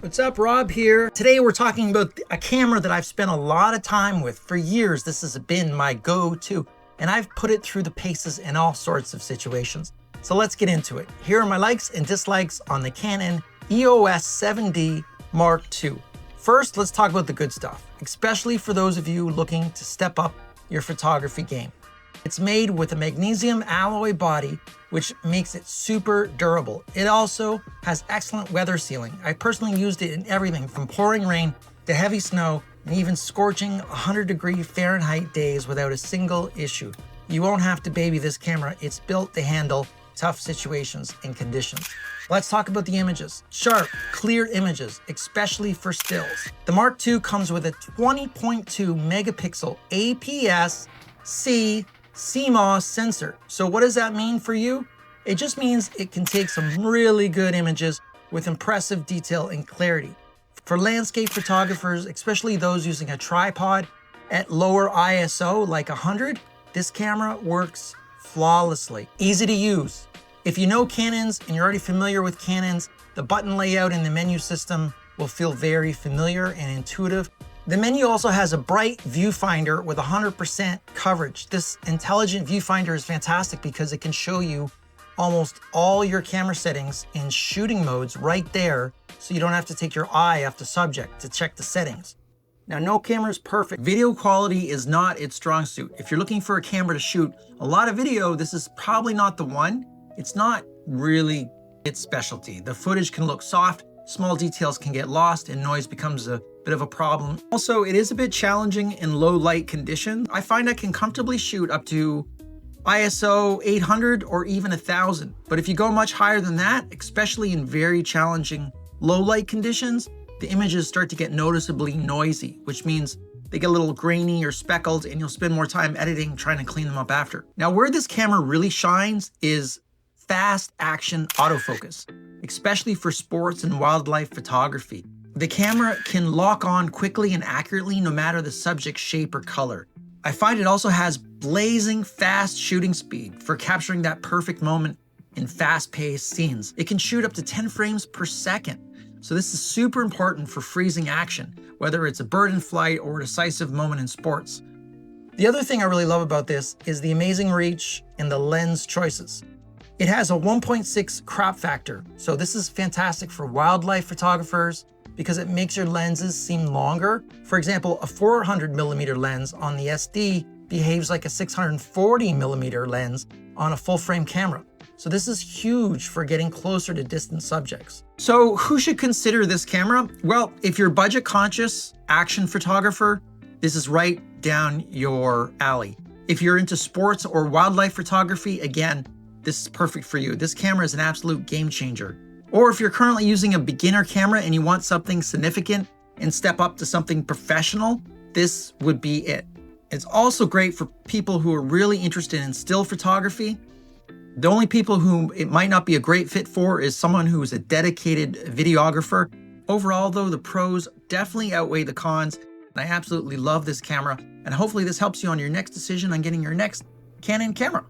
What's up, Rob here. Today we're talking about a camera that I've spent a lot of time with for years. This has been my go-to, and I've put it through the paces in all sorts of situations. So let's get into it. Here are my likes and dislikes on the Canon EOS 7D Mark II. First, let's talk about the good stuff, especially for those of you looking to step up your photography game. It's made with a magnesium alloy body, which makes it super durable. It also has excellent weather sealing. I personally used it in everything from pouring rain to heavy snow and even scorching 100-degree Fahrenheit days without a single issue. You won't have to baby this camera. It's built to handle tough situations and conditions. Let's talk about the images. Sharp, clear images, especially for stills. The Mark II comes with a 20.2 megapixel APS-C CMOS sensor. So what does that mean for you? It just means it can take some really good images with impressive detail and clarity. For landscape photographers, especially those using a tripod at lower ISO like 100, this camera works flawlessly. Easy to use. If you know Canons and you're already familiar with Canons, the button layout in the menu system will feel very familiar and intuitive. The menu also has a bright viewfinder with 100% coverage. This intelligent viewfinder is fantastic because it can show you almost all your camera settings in shooting modes right there, so you don't have to take your eye off the subject to check the settings. Now, no camera is perfect. Video quality is not its strong suit. If you're looking for a camera to shoot a lot of video, this is probably not the one. It's not really its specialty. The footage can look soft, small details can get lost, and noise becomes a bit of a problem. Also, it is a bit challenging in low light conditions. I find I can comfortably shoot up to ISO 800 or even 1000. But if you go much higher than that, especially in very challenging low light conditions, the images start to get noticeably noisy, which means they get a little grainy or speckled, and you'll spend more time editing trying to clean them up after. Now, where this camera really shines is fast action autofocus, especially for sports and wildlife photography. The camera can lock on quickly and accurately no matter the subject's shape or color. I find it also has blazing fast shooting speed for capturing that perfect moment in fast-paced scenes. It can shoot up to 10 frames per second. So this is super important for freezing action, whether it's a bird in flight or a decisive moment in sports. The other thing I really love about this is the amazing reach and the lens choices. It has a 1.6 crop factor, so this is fantastic for wildlife photographers because it makes your lenses seem longer. For example, a 400mm lens on the SD behaves like a 640mm lens on a full-frame camera. So this is huge for getting closer to distant subjects. So who should consider this camera? Well, if you're budget-conscious action photographer, this is right down your alley. If you're into sports or wildlife photography, again, this is perfect for you. This camera is an absolute game changer. Or if you're currently using a beginner camera and you want something significant and step up to something professional, this would be it. It's also great for people who are really interested in still photography. The only people whom it might not be a great fit for is someone who is a dedicated videographer. Overall, though, the pros definitely outweigh the cons, and I absolutely love this camera, and hopefully this helps you on your next decision on getting your next Canon camera.